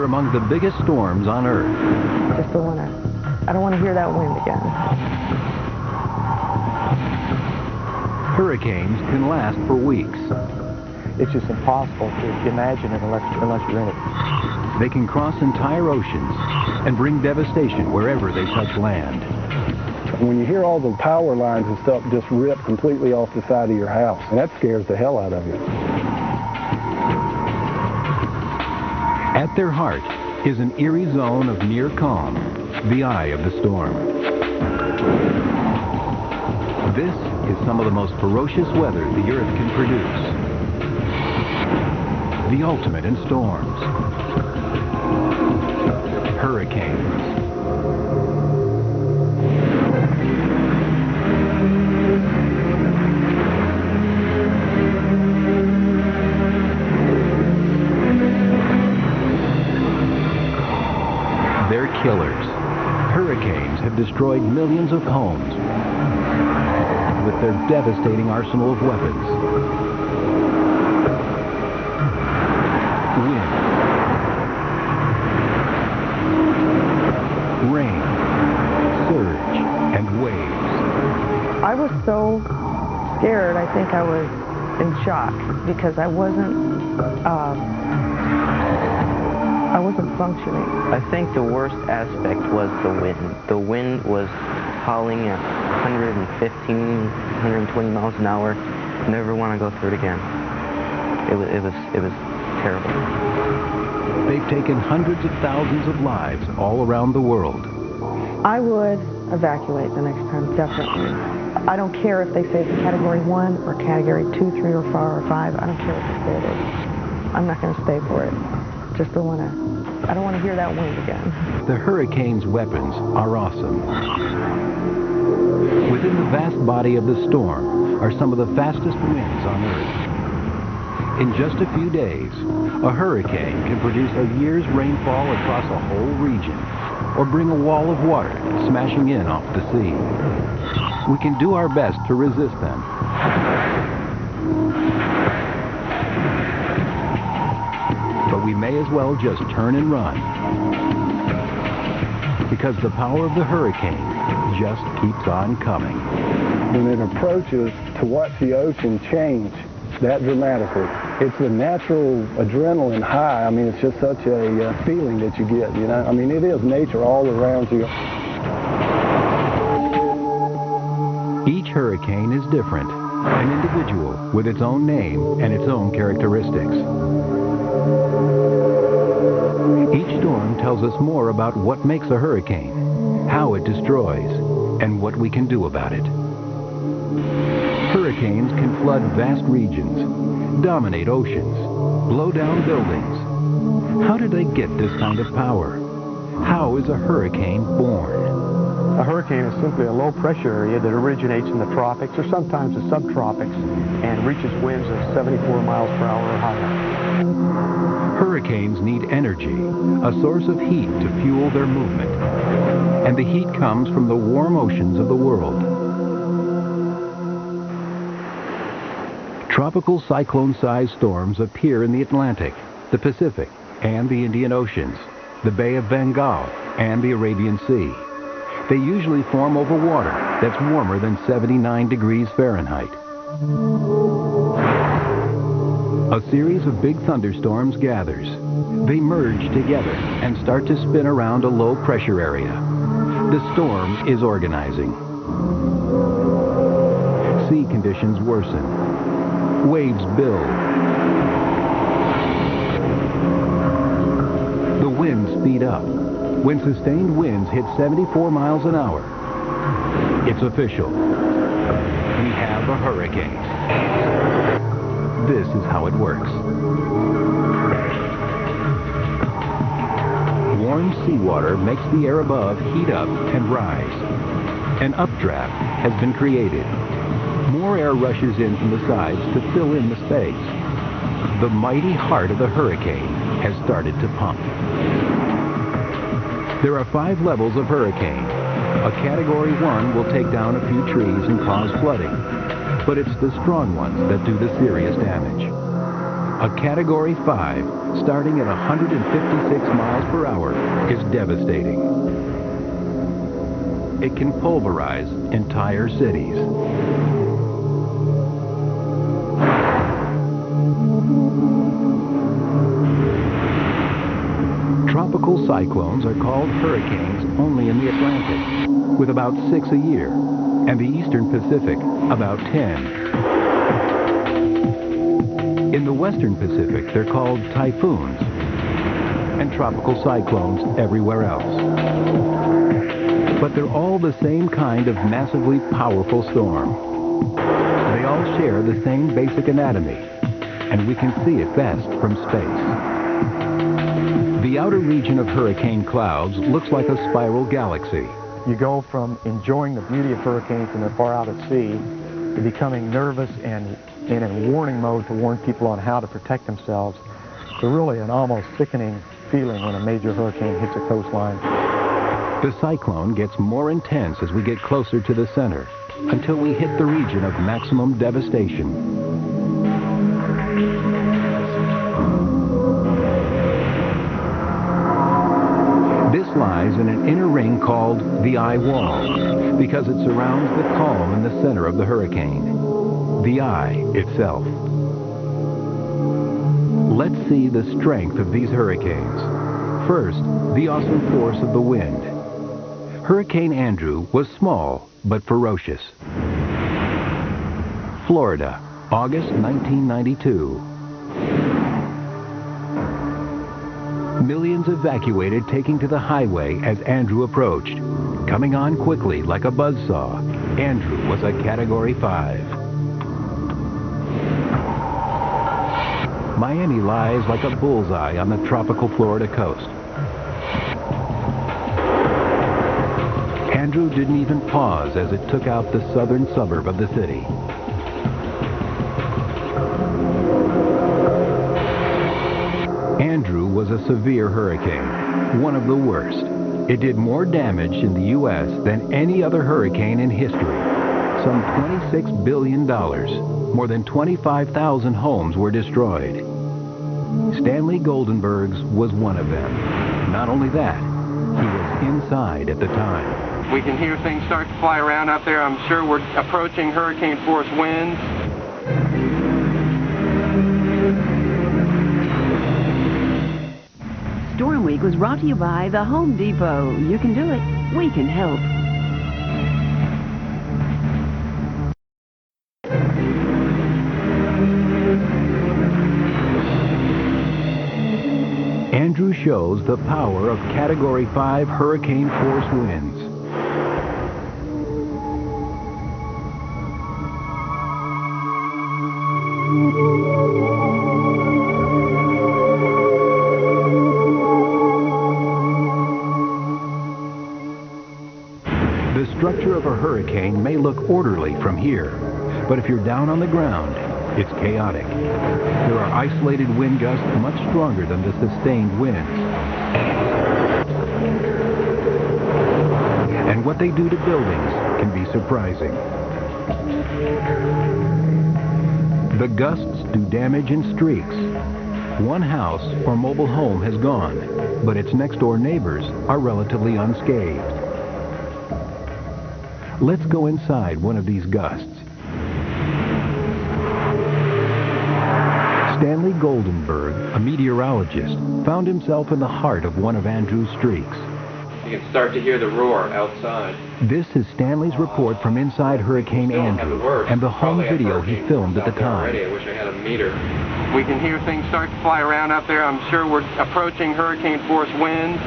They're among the biggest storms on Earth. I don't want to hear that wind again. Hurricanes can last for weeks. It's just impossible to imagine it unless you're in it. They can cross entire oceans and bring devastation wherever they touch land. When you hear all the power lines and stuff just rip completely off the side of your house, and that scares the hell out of you. At their heart is an eerie zone of near calm, the eye of the storm. This is some of the most ferocious weather the Earth can produce. The ultimate in storms. Hurricanes. They're killers. Hurricanes have destroyed millions of homes with their devastating arsenal of weapons. Wind, rain, surge, and waves. I was so scared, I think I was in shock because I wasn't functioning. I think the worst aspect was the wind. The wind was howling at 115, 120 miles an hour. Never want to go through it again. It was terrible. They've taken hundreds of thousands of lives all around the world. I would evacuate the next time, definitely. I don't care if they say it's a Category 1 or Category 2, 3, or 4, or 5. I don't care what they say it is. I'm not going to stay for it. I don't want to hear that wind again. The hurricane's weapons are awesome. Within the vast body of the storm are some of the fastest winds on Earth. In just a few days, a hurricane can produce a year's rainfall across a whole region, or bring a wall of water smashing in off the sea. We can do our best to resist them. But we may as well just turn and run, because the power of the hurricane just keeps on coming. When it approaches, to watch the ocean change that dramatically, it's a natural adrenaline high. I mean, it's just such a feeling that you get, you know? I mean, it is nature all around you. Each hurricane is different, an individual with its own name and its own characteristics. Each storm tells us more about what makes a hurricane, how it destroys, and what we can do about it. Hurricanes can flood vast regions, dominate oceans, blow down buildings. How did they get this kind of power? How is a hurricane born? A hurricane is simply a low-pressure area that originates in the tropics or sometimes the subtropics and reaches winds of 74 miles per hour or higher. Hurricanes need energy, a source of heat to fuel their movement. And the heat comes from the warm oceans of the world. Tropical cyclone-sized storms appear in the Atlantic, the Pacific, and the Indian Oceans, the Bay of Bengal, and the Arabian Sea. They usually form over water that's warmer than 79 degrees Fahrenheit. A series of big thunderstorms gathers. They merge together and start to spin around a low-pressure area. The storm is organizing. Sea conditions worsen. Waves build. The winds speed up. When sustained winds hit 74 miles an hour, it's official. We have a hurricane. This is how it works. Warm seawater makes the air above heat up and rise. An updraft has been created. More air rushes in from the sides to fill in the space. The mighty heart of the hurricane has started to pump. There are 5 levels of hurricane. A Category 1 will take down a few trees and cause flooding, but it's the strong ones that do the serious damage. A Category 5, starting at 156 miles per hour, is devastating. It can pulverize entire cities. Tropical cyclones are called hurricanes only in the Atlantic, with about 6 a year, and the Eastern Pacific, about 10. In the Western Pacific, they're called typhoons, and tropical cyclones everywhere else. But they're all the same kind of massively powerful storm. They all share the same basic anatomy, and we can see it best from space. The outer region of hurricane clouds looks like a spiral galaxy. You go from enjoying the beauty of hurricanes when they're far out at sea to becoming nervous and in a warning mode to warn people on how to protect themselves, to really an almost sickening feeling when a major hurricane hits a coastline. The cyclone gets more intense as we get closer to the center, until we hit the region of maximum devastation. This lies in an inner ring called the eye wall, because it surrounds the calm in the center of the hurricane, the eye itself. Let's see the strength of these hurricanes. First, the awesome force of the wind. Hurricane Andrew was small but ferocious. Florida, August 1992. Millions evacuated, taking to the highway as Andrew approached. Coming on quickly like a buzzsaw, Andrew was a Category 5. Miami lies like a bullseye on the tropical Florida coast. Andrew didn't even pause as it took out the southern suburb of the city. Andrew was a severe hurricane, one of the worst. It did more damage in the U.S. than any other hurricane in history. Some $26 billion. More than 25,000 homes were destroyed. Stanley Goldenberg's was one of them. Not only that, he was inside at the time. We can hear things start to fly around out there. I'm sure we're approaching hurricane force winds. Storm Week was brought to you by the Home Depot. You can do it. We can help. Andrew shows the power of Category 5 hurricane force winds. The structure of a hurricane may look orderly from here, but if you're down on the ground, it's chaotic. There are isolated wind gusts much stronger than the sustained winds. And what they do to buildings can be surprising. The gusts do damage in streaks. One house or mobile home has gone, but its next-door neighbors are relatively unscathed. Let's go inside one of these gusts. Stanley Goldenberg, a meteorologist, found himself in the heart of one of Andrew's streaks. You can start to hear the roar outside. This is Stanley's report from inside Hurricane Andrew and the home video he filmed at the time. I wish I had a meter. We can hear things start to fly around out there. I'm sure we're approaching hurricane force winds.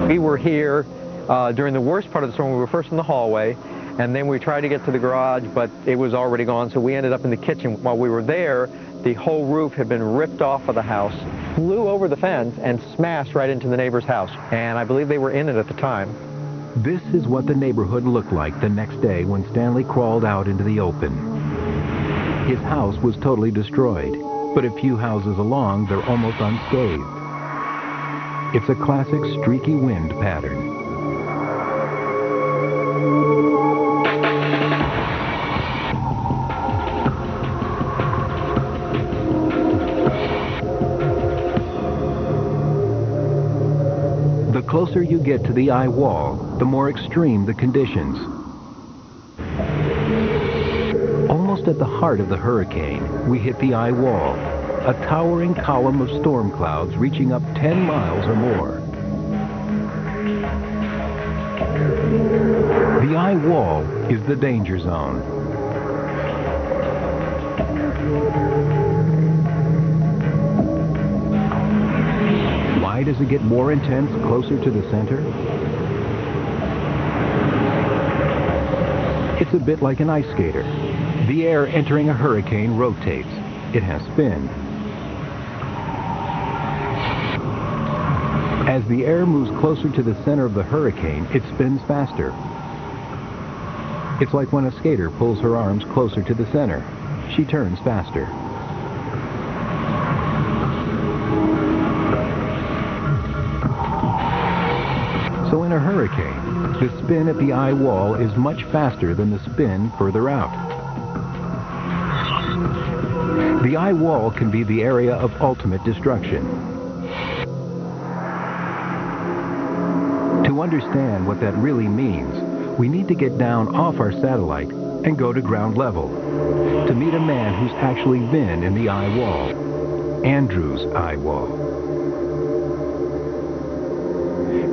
We were here during the worst part of the storm. We were first in the hallway, and then we tried to get to the garage, but it was already gone, so we ended up in the kitchen. While we were there, the whole roof had been ripped off of the house, flew over the fence, and smashed right into the neighbor's house. And I believe they were in it at the time. This is what the neighborhood looked like the next day when Stanley crawled out into the open. His house was totally destroyed, but a few houses along, they're almost unscathed. It's a classic streaky wind pattern. The closer you get to the eye wall, the more extreme the conditions. Almost at the heart of the hurricane, we hit the eye wall, a towering column of storm clouds reaching up 10 miles or more. The eye wall is the danger zone. Why does it get more intense closer to the center? It's a bit like an ice skater. The air entering a hurricane rotates. It has spin. As the air moves closer to the center of the hurricane, it spins faster. It's like when a skater pulls her arms closer to the center. She turns faster. So in a hurricane, the spin at the eye wall is much faster than the spin further out. The eye wall can be the area of ultimate destruction. To understand what that really means, we need to get down off our satellite and go to ground level to meet a man who's actually been in the eye wall, Andrew's eye wall.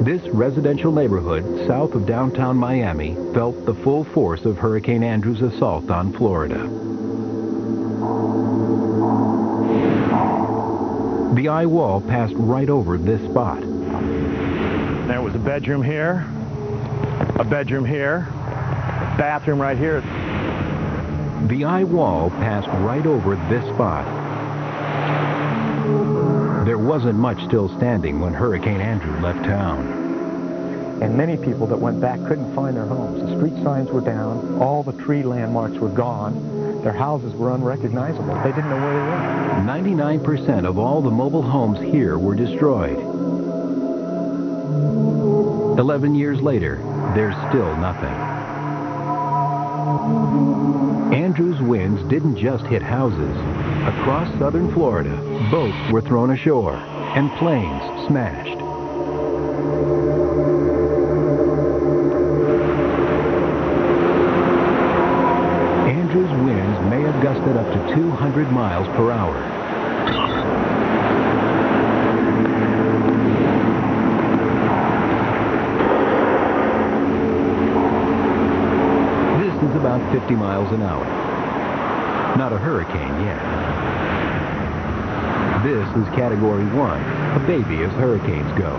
This residential neighborhood south of downtown Miami felt the full force of Hurricane Andrew's assault on Florida. The eye wall passed right over this spot. There was a bedroom here, a bathroom right here. The eye wall passed right over this spot. There wasn't much still standing when Hurricane Andrew left town. And many people that went back couldn't find their homes. The street signs were down, all the tree landmarks were gone, their houses were unrecognizable. They didn't know where they were. 99% of all the mobile homes here were destroyed. 11 years later, there's still nothing. Andrew's winds didn't just hit houses. Across southern Florida, boats were thrown ashore and planes smashed. Andrew's winds may have gusted up to 200 miles per hour. This is about 50 miles an hour. Not a hurricane yet. This is Category 1, a baby as hurricanes go.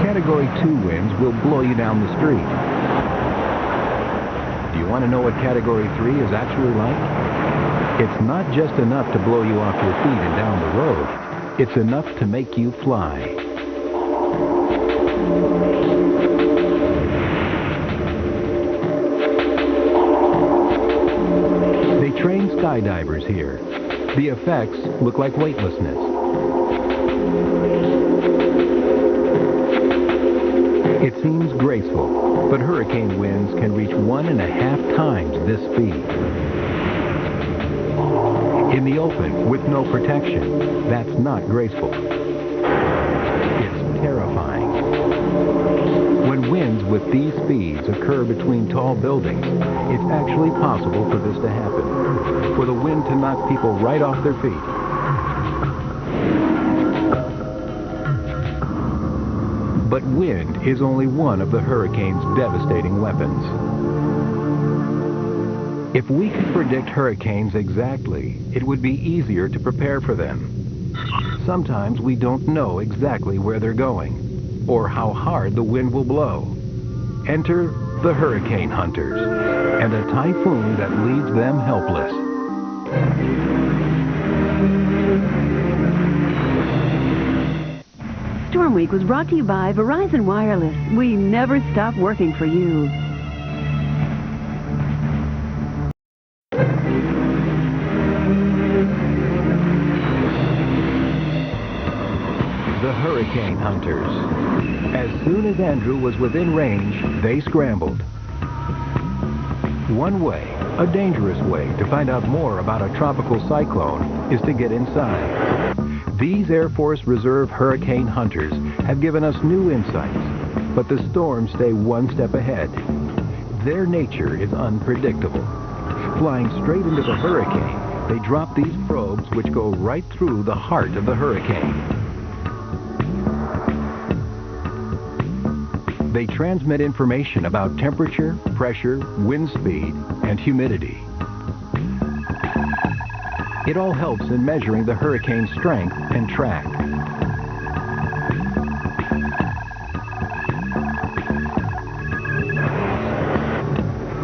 Category 2 winds will blow you down the street. Do you want to know what Category 3 is actually like? It's not just enough to blow you off your feet and down the road. It's enough to make you fly. They train skydivers here. The effects look like weightlessness. It seems graceful, but hurricane winds can reach 1.5 times this speed. In the open, with no protection, that's not graceful. It's terrifying. When winds with these speeds occur between tall buildings, it's actually possible for this to happen, for the wind to knock people right off their feet. But wind is only one of the hurricane's devastating weapons. If we could predict hurricanes exactly, it would be easier to prepare for them. Sometimes we don't know exactly where they're going, or how hard the wind will blow. Enter the hurricane hunters, and a typhoon that leaves them helpless. Storm Week was brought to you by Verizon Wireless. We never stop working for you. hurricane hunters. As soon as Andrew was within range, they scrambled. One way, a dangerous way, to find out more about a tropical cyclone is to get inside. These Air Force Reserve hurricane hunters have given us new insights, but the storms stay one step ahead. Their nature is unpredictable. Flying straight into the hurricane, they drop these probes which go right through the heart of the hurricane. They transmit information about temperature, pressure, wind speed, and humidity. It all helps in measuring the hurricane's strength and track.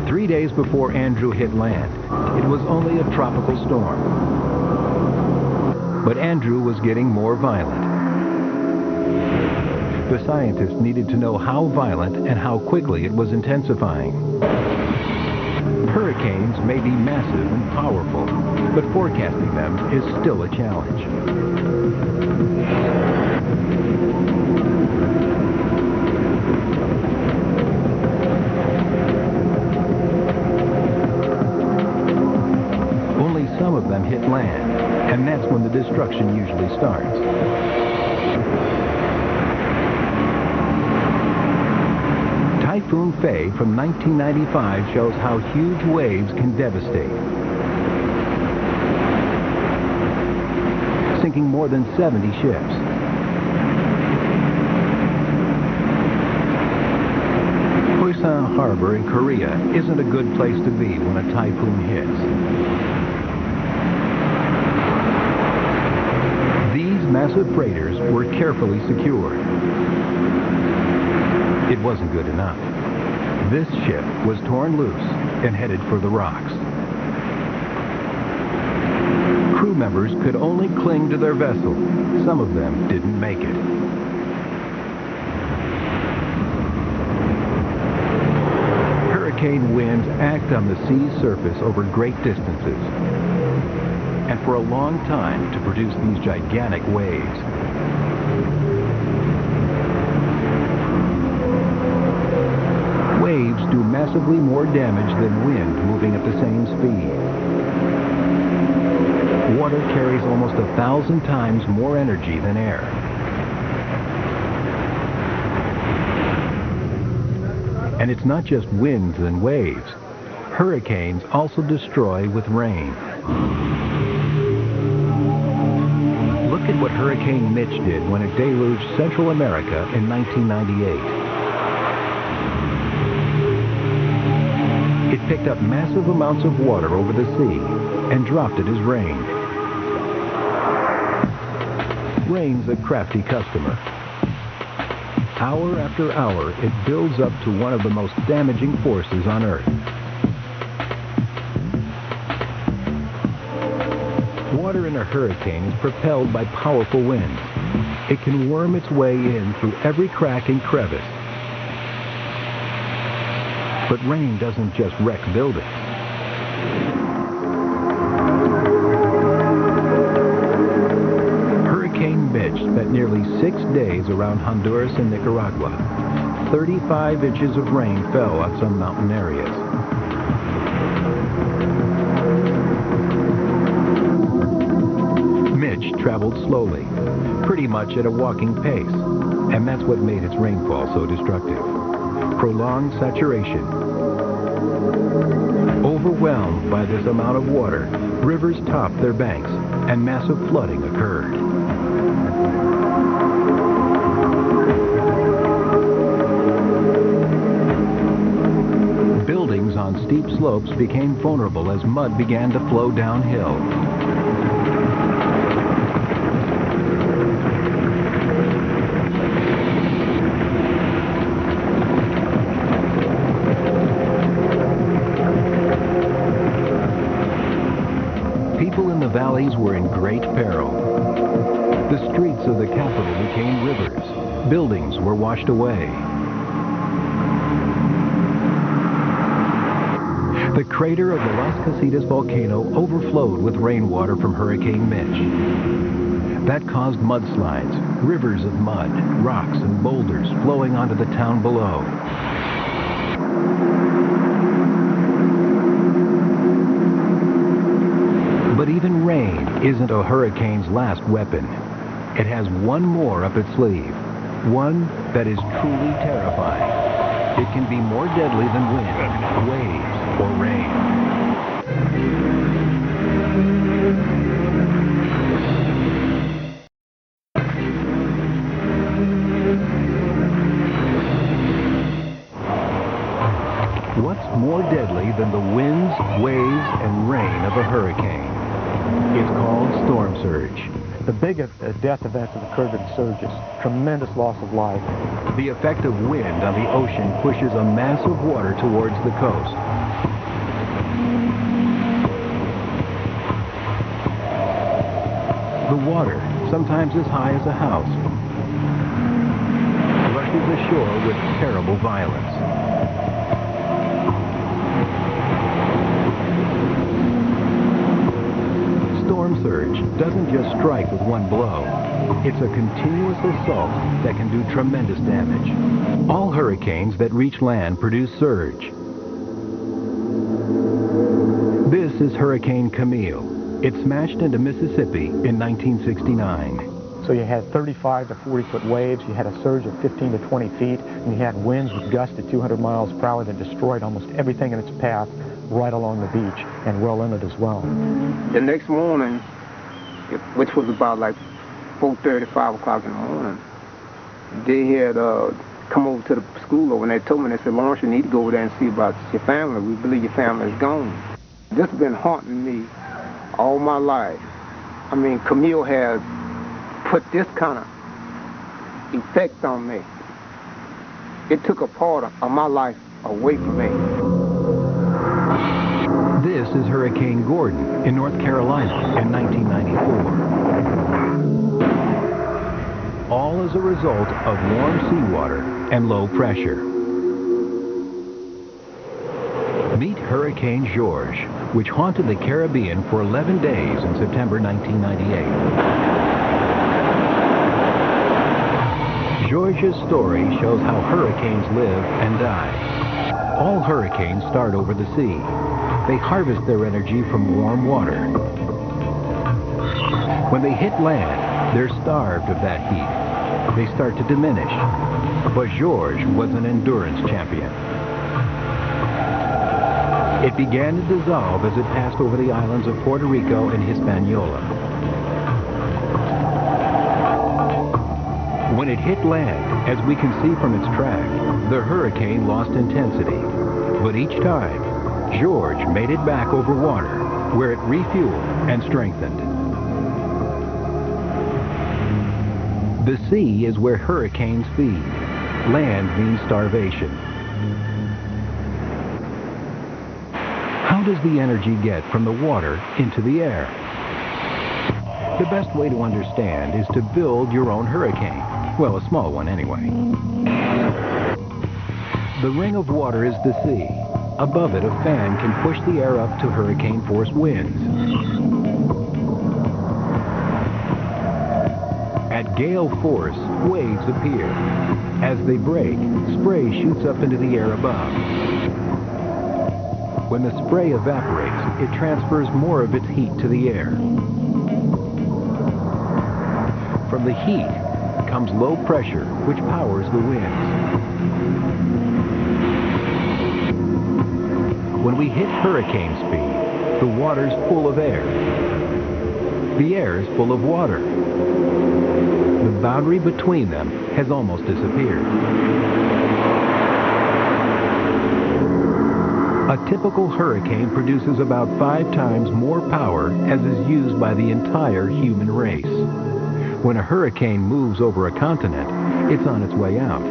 Three days before Andrew hit land, it was only a tropical storm. But Andrew was getting more violent. The scientists needed to know how violent and how quickly it was intensifying. Hurricanes may be massive and powerful, but forecasting them is still a challenge. Only some of them hit land, and that's when the destruction usually starts. Typhoon Faye from 1995 shows how huge waves can devastate, sinking more than 70 ships. Heusan Harbor in Korea isn't a good place to be when a typhoon hits. These massive freighters were carefully secured. It wasn't good enough. This ship was torn loose and headed for the rocks. Crew members could only cling to their vessel. Some of them didn't make it. Hurricane winds act on the sea's surface over great distances, and for a long time to produce these gigantic waves. Waves do massively more damage than wind moving at the same speed. Water carries almost 1,000 times more energy than air. And it's not just winds and waves. Hurricanes also destroy with rain. Look at what Hurricane Mitch did when it deluged Central America in 1998. It picked up massive amounts of water over the sea and dropped it as rain. Rain's a crafty customer. Hour after hour, it builds up to one of the most damaging forces on Earth. Water in a hurricane is propelled by powerful winds. It can worm its way in through every crack and crevice. But rain doesn't just wreck buildings. Hurricane Mitch spent nearly 6 days around Honduras and Nicaragua. 35 inches of rain fell on some mountain areas. Mitch traveled slowly, pretty much at a walking pace, and that's what made its rainfall so destructive. Prolonged saturation. Overwhelmed by this amount of water, rivers topped their banks and massive flooding occurred. Buildings on steep slopes became vulnerable as mud began to flow downhill. People in the valleys were in great peril. The streets of the capital became rivers. Buildings were washed away. The crater of the Las Casitas volcano overflowed with rainwater from Hurricane Mitch. That caused mudslides, rivers of mud, rocks, and boulders flowing onto the town below. But even rain isn't a hurricane's last weapon. It has one more up its sleeve, one that is truly terrifying. It can be more deadly than wind, waves, or rain. What's more deadly than the winds, waves, and rain of a hurricane? It's called storm surge. The biggest death events that occurred in surges, tremendous loss of life. The effect of wind on the ocean pushes a mass of water towards the coast. The water, sometimes as high as a house, rushes ashore with terrible violence. Storm surge doesn't just strike with one blow. It's a continuous assault that can do tremendous damage. All hurricanes that reach land produce surge. This is Hurricane Camille. It smashed into Mississippi in 1969. So you had 35 to 40-foot waves, you had a surge of 15 to 20 feet, and you had winds with gusts at 200 miles per hour that destroyed almost everything in its path right along the beach and well in it as well. The next morning, which was about like 4:30, 5 o'clock in the morning, they had come over to the school over and they told me, they said, Lawrence, you need to go over there and see about your family. We believe your family is gone. This has been haunting me all my life. I mean, Camille has put this kind of effect on me. It took a part of my life away from me. This is Hurricane Gordon in North Carolina in 1994. All as a result of warm seawater and low pressure. Meet Hurricane George, which haunted the Caribbean for 11 days in September 1998. George's story shows how hurricanes live and die. All hurricanes start over the sea. They harvest their energy from warm water. When they hit land, they're starved of that heat. They start to diminish. But George was an endurance champion. It began to dissolve as it passed over the islands of Puerto Rico and Hispaniola. When it hit land, as we can see from its track, the hurricane lost intensity. But each time, George made it back over water, where it refueled and strengthened. The sea is where hurricanes feed. Land means starvation. How does the energy get from the water into the air? The best way to understand is to build your own hurricane. Well, a small one anyway. The ring of water is the sea. Above it, a fan can push the air up to hurricane-force winds. At gale force, waves appear. As they break, spray shoots up into the air above. When the spray evaporates, it transfers more of its heat to the air. From the heat comes low pressure, which powers the winds. When we hit hurricane speed, the water's full of air. The air is full of water. The boundary between them has almost disappeared. A typical hurricane produces about 5 times more power as is used by the entire human race. When a hurricane moves over a continent, it's on its way out.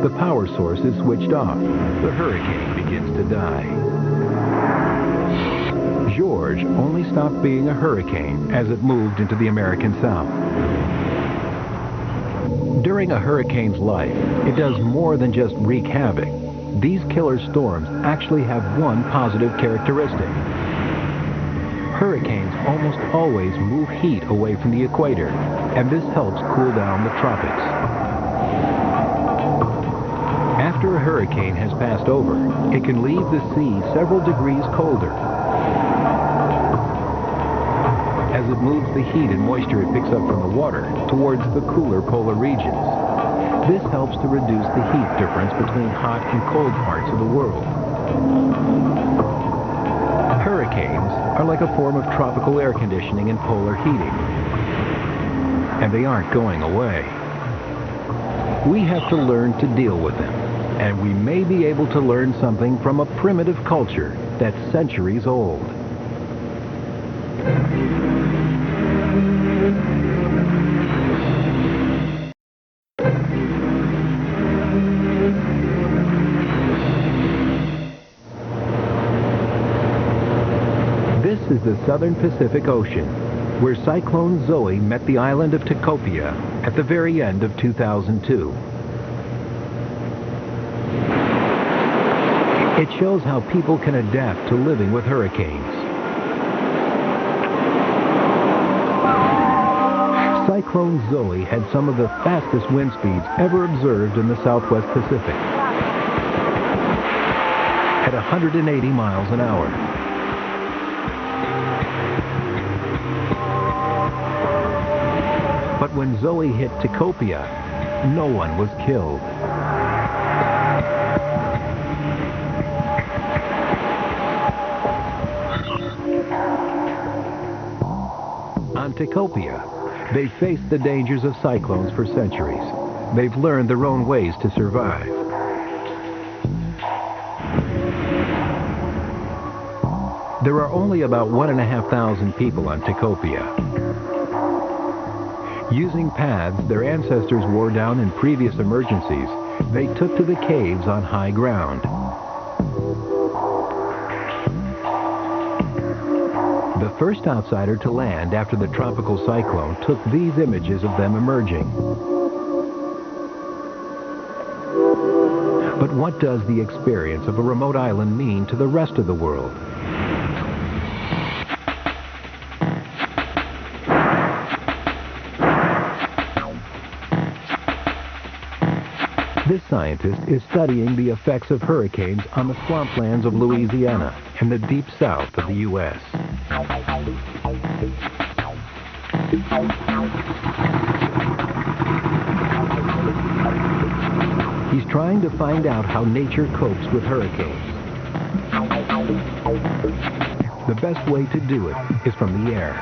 The power source is switched off. The hurricane begins to die. George only stopped being a hurricane as it moved into the American South. During a hurricane's life, it does more than just wreak havoc. These killer storms actually have one positive characteristic. Hurricanes almost always move heat away from the equator, and this helps cool down the tropics. After a hurricane has passed over, it can leave the sea several degrees colder. As it moves the heat and moisture it picks up from the water towards the cooler polar regions. This helps to reduce the heat difference between hot and cold parts of the world. Hurricanes are like a form of tropical air conditioning and polar heating. And they aren't going away. We have to learn to deal with them. And we may be able to learn something from a primitive culture that's centuries old. This is the southern Pacific Ocean, where Cyclone Zoe met the island of Tikopia at the very end of 2002. It shows how people can adapt to living with hurricanes. Cyclone Zoe had some of the fastest wind speeds ever observed in the Southwest Pacific, at 180 miles an hour. But when Zoe hit Tikopia, no one was killed. On Tikopia, they've faced the dangers of cyclones for centuries. They've learned their own ways to survive. There are only about 1,500 people on Tikopia. Using paths their ancestors wore down in previous emergencies, they took to the caves on high ground. The first outsider to land after the tropical cyclone took these images of them emerging. But what does the experience of a remote island mean to the rest of the world? This scientist is studying the effects of hurricanes on the swamplands of Louisiana and the deep south of the U.S. He's trying to find out how nature copes with hurricanes. The best way to do it is from the air.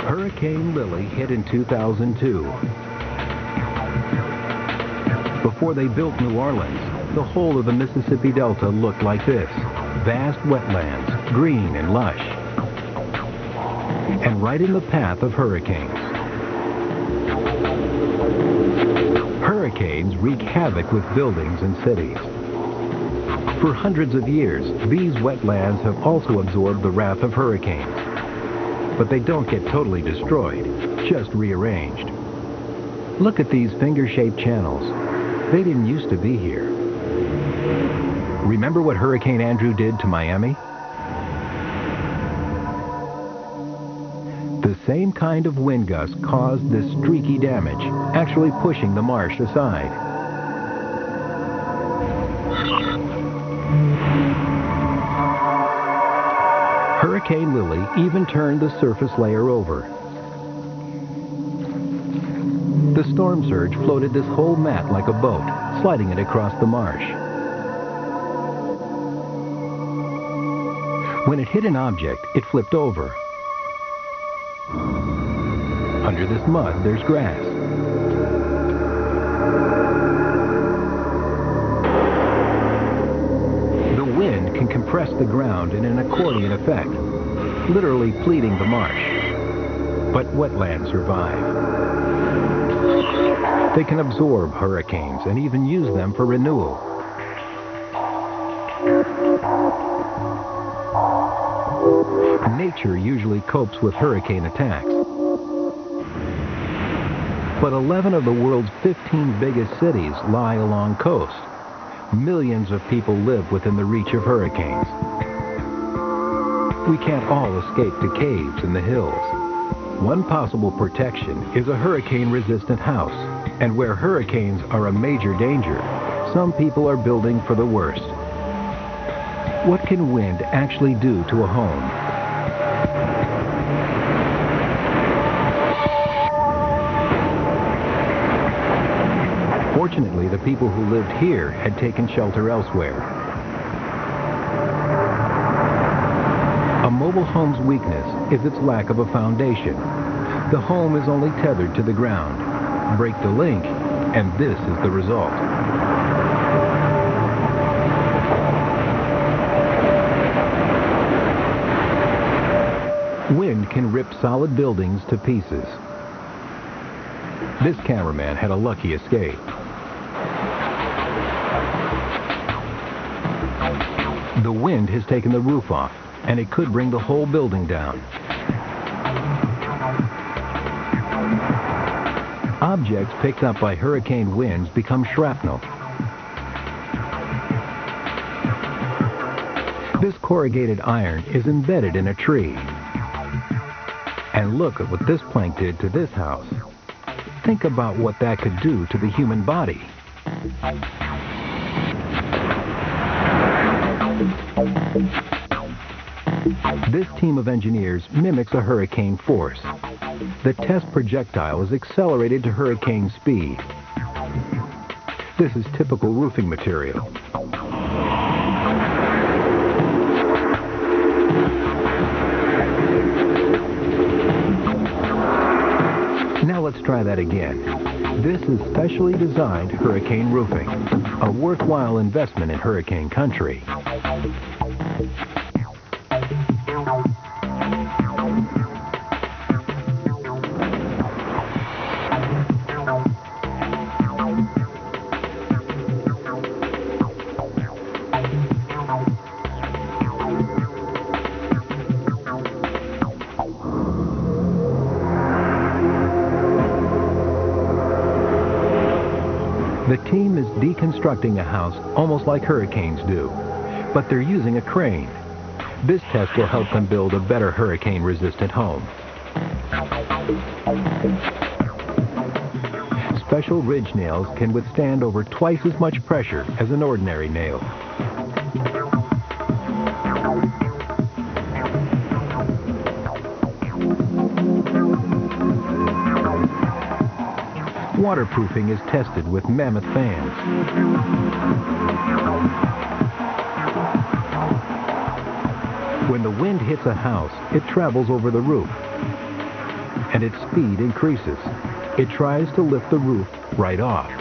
Hurricane Lily hit in 2002. Before they built New Orleans, the whole of the Mississippi Delta looked like this. Vast wetlands, green and lush. And right in the path of hurricanes. Hurricanes wreak havoc with buildings and cities. For hundreds of years, these wetlands have also absorbed the wrath of hurricanes. But they don't get totally destroyed, just rearranged. Look at these finger-shaped channels. They didn't used to be here. Remember what Hurricane Andrew did to Miami? The same kind of wind gust caused this streaky damage, actually pushing the marsh aside. Hurricane Lily even turned the surface layer over. The storm surge floated this whole mat like a boat, sliding it across the marsh. When it hit an object, it flipped over. Under this mud, there's grass. The wind can compress the ground in an accordion effect, literally pleating the marsh. But wetlands survive. They can absorb hurricanes and even use them for renewal. Nature usually copes with hurricane attacks. But 11 of the world's 15 biggest cities lie along coast. Millions of people live within the reach of hurricanes. We can't all escape to caves in the hills. One possible protection is a hurricane-resistant house. And where hurricanes are a major danger, some people are building for the worst. What can wind actually do to a home? Fortunately, the people who lived here had taken shelter elsewhere. A mobile home's weakness is its lack of a foundation. The home is only tethered to the ground. Break the link, and this is the result. Wind can rip solid buildings to pieces. This cameraman had a lucky escape. The wind has taken the roof off, and it could bring the whole building down. Objects picked up by hurricane winds become shrapnel. This corrugated iron is embedded in a tree. And look at what this plank did to this house. Think about what that could do to the human body. This team of engineers mimics a hurricane force. The test projectile is accelerated to hurricane speed. This is typical roofing material. Now let's try that again. This is specially designed hurricane roofing, a worthwhile investment in hurricane country. The team is deconstructing a house almost like hurricanes do, but they're using a crane. This test will help them build a better hurricane-resistant home. Special ridge nails can withstand over twice as much pressure as an ordinary nail. Waterproofing is tested with mammoth fans. When the wind hits a house, it travels over the roof, and its speed increases. It tries to lift the roof right off.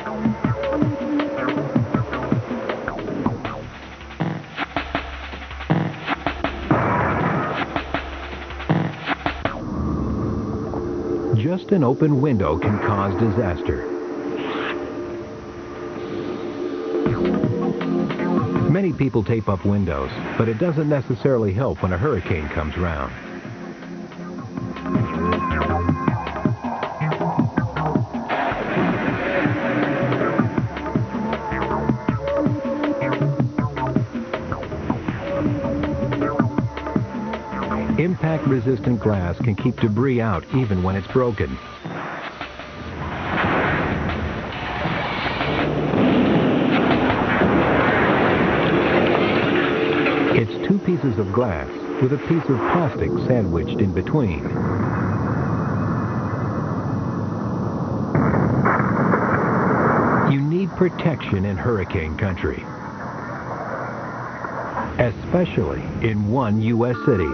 Just an open window can cause disaster. Many people tape up windows, but it doesn't necessarily help when a hurricane comes around. Impact-resistant glass can keep debris out even when it's broken. It's two pieces of glass with a piece of plastic sandwiched in between. You need protection in hurricane country, especially in one U.S. city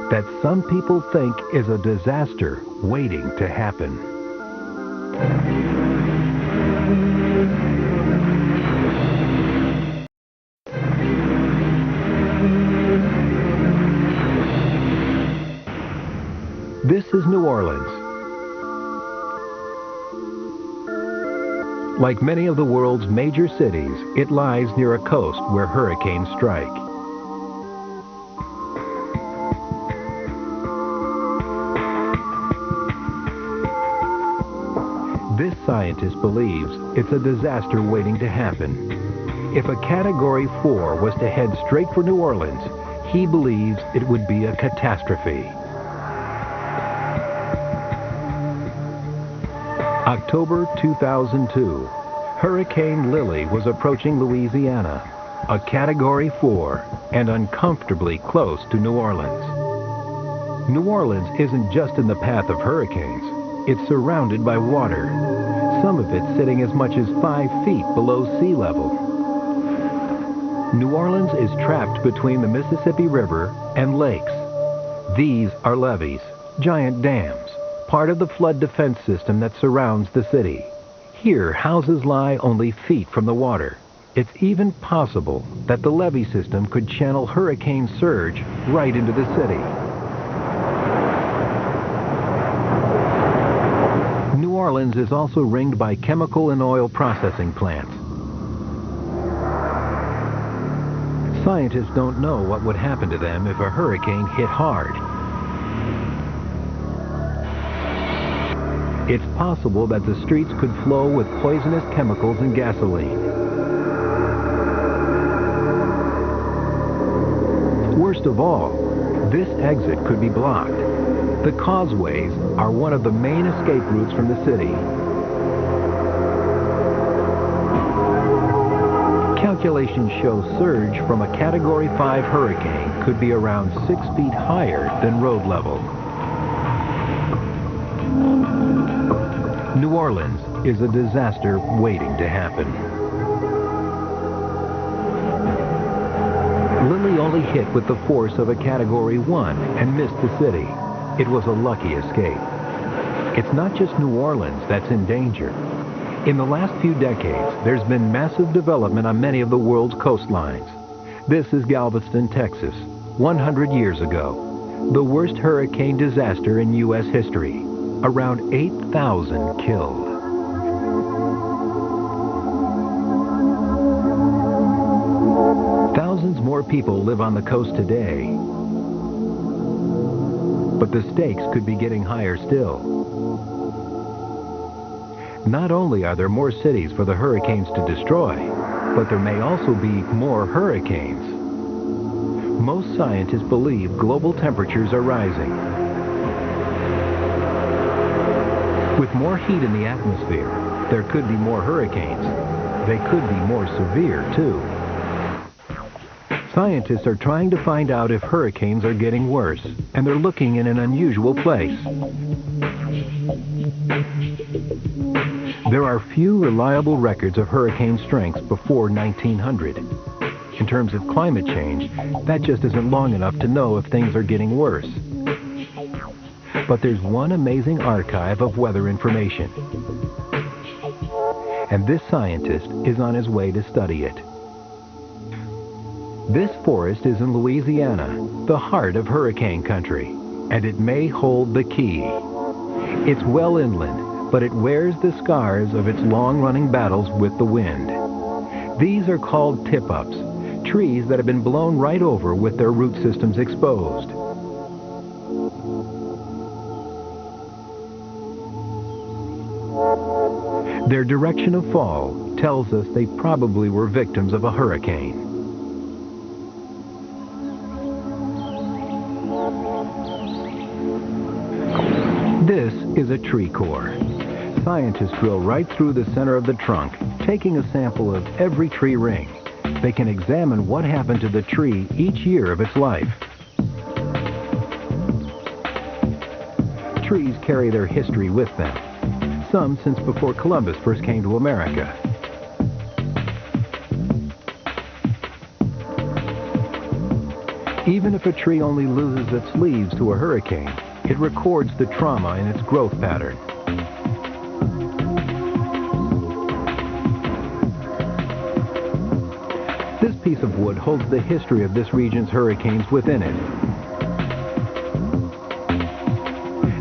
that some people think is a disaster waiting to happen. This is New Orleans. Like many of the world's major cities, it lies near a coast where hurricanes strike. This scientist believes it's a disaster waiting to happen. If a Category 4 was to head straight for New Orleans, he believes it would be a catastrophe. October 2002, Hurricane Lily was approaching Louisiana, a Category 4, and uncomfortably close to New Orleans. New Orleans isn't just in the path of hurricanes. It's surrounded by water, some of it sitting as much as 5 feet below sea level. New Orleans is trapped between the Mississippi River and lakes. These are levees, giant dams, part of the flood defense system that surrounds the city. Here, houses lie only feet from the water. It's even possible that the levee system could channel hurricane surge right into the city. New Orleans is also ringed by chemical and oil processing plants. Scientists don't know what would happen to them if a hurricane hit hard. It's possible that the streets could flow with poisonous chemicals and gasoline. Worst of all, this exit could be blocked. The causeways are one of the main escape routes from the city. Calculations show surge from a Category 5 hurricane could be around 6 feet higher than road level. New Orleans is a disaster waiting to happen. Lily only hit with the force of a Category 1 and missed the city. It was a lucky escape. It's not just New Orleans that's in danger. In the last few decades, there's been massive development on many of the world's coastlines. This is Galveston, Texas, 100 years ago. The worst hurricane disaster in U.S. history. Around 8,000 killed. Thousands more people live on the coast today. But the stakes could be getting higher still. Not only are there more cities for the hurricanes to destroy, but there may also be more hurricanes. Most scientists believe global temperatures are rising. With more heat in the atmosphere, there could be more hurricanes. They could be more severe, too. Scientists are trying to find out if hurricanes are getting worse, and they're looking in an unusual place. There are few reliable records of hurricane strengths before 1900. In terms of climate change, that just isn't long enough to know if things are getting worse. But there's one amazing archive of weather information. And this scientist is on his way to study it. This forest is in Louisiana, the heart of hurricane country, and it may hold the key. It's well inland, but it wears the scars of its long-running battles with the wind. These are called tip-ups, trees that have been blown right over with their root systems exposed. Their direction of fall tells us they probably were victims of a hurricane. This is a tree core. Scientists drill right through the center of the trunk, taking a sample of every tree ring. They can examine what happened to the tree each year of its life. Trees carry their history with them. Some since before Columbus first came to America. Even if a tree only loses its leaves to a hurricane, it records the trauma in its growth pattern. This piece of wood holds the history of this region's hurricanes within it.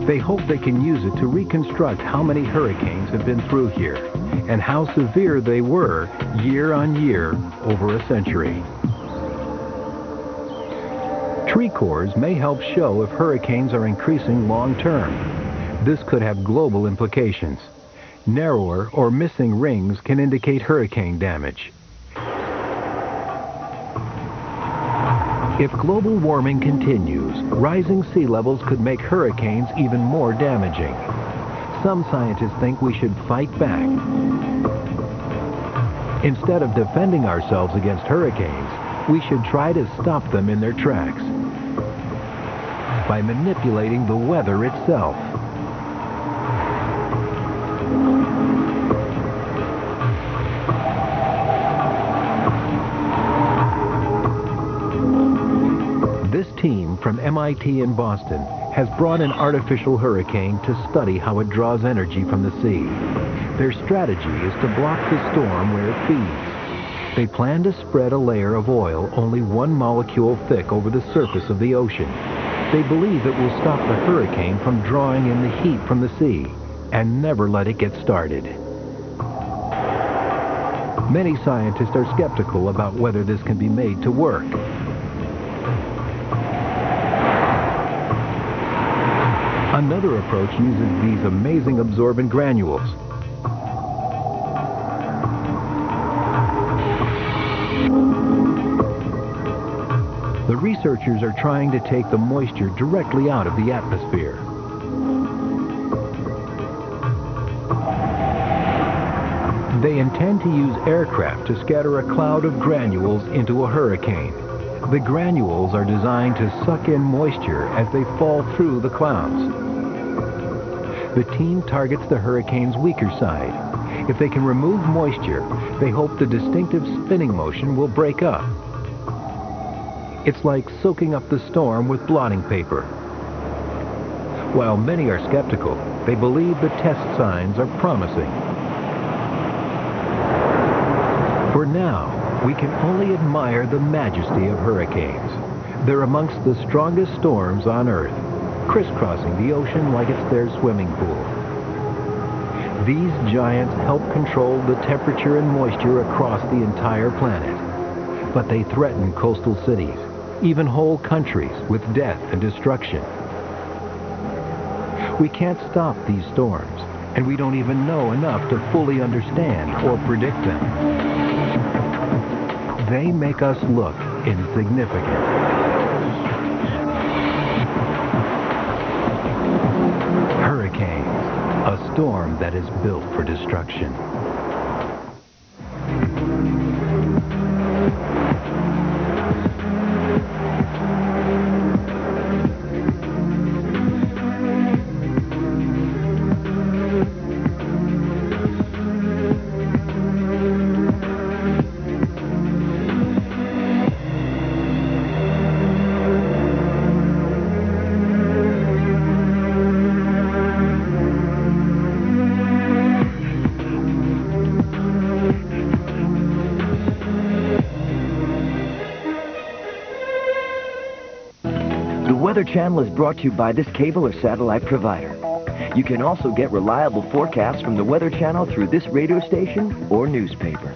They hope they can use it to reconstruct how many hurricanes have been through here and how severe they were year on year over a century. Tree cores may help show if hurricanes are increasing long term. This could have global implications. Narrower or missing rings can indicate hurricane damage. If global warming continues, rising sea levels could make hurricanes even more damaging. Some scientists think we should fight back. Instead of defending ourselves against hurricanes, we should try to stop them in their tracks by manipulating the weather itself. This team from MIT in Boston has brought an artificial hurricane to study how it draws energy from the sea. Their strategy is to block the storm where it feeds. They plan to spread a layer of oil only 1 molecule thick over the surface of the ocean. They believe it will stop the hurricane from drawing in the heat from the sea and never let it get started. Many scientists are skeptical about whether this can be made to work. Another approach uses these amazing absorbent granules. The researchers are trying to take the moisture directly out of the atmosphere. They intend to use aircraft to scatter a cloud of granules into a hurricane. The granules are designed to suck in moisture as they fall through the clouds. The team targets the hurricane's weaker side. If they can remove moisture, they hope the distinctive spinning motion will break up. It's like soaking up the storm with blotting paper. While many are skeptical, they believe the test signs are promising. For now, we can only admire the majesty of hurricanes. They're amongst the strongest storms on Earth, crisscrossing the ocean like it's their swimming pool. These giants help control the temperature and moisture across the entire planet. But they threaten coastal cities, even whole countries, with death and destruction. We can't stop these storms, and we don't even know enough to fully understand or predict them. They make us look insignificant. Hurricanes, a storm that is built for destruction. The Weather Channel is brought to you by this cable or satellite provider. You can also get reliable forecasts from the Weather Channel through this radio station or newspaper.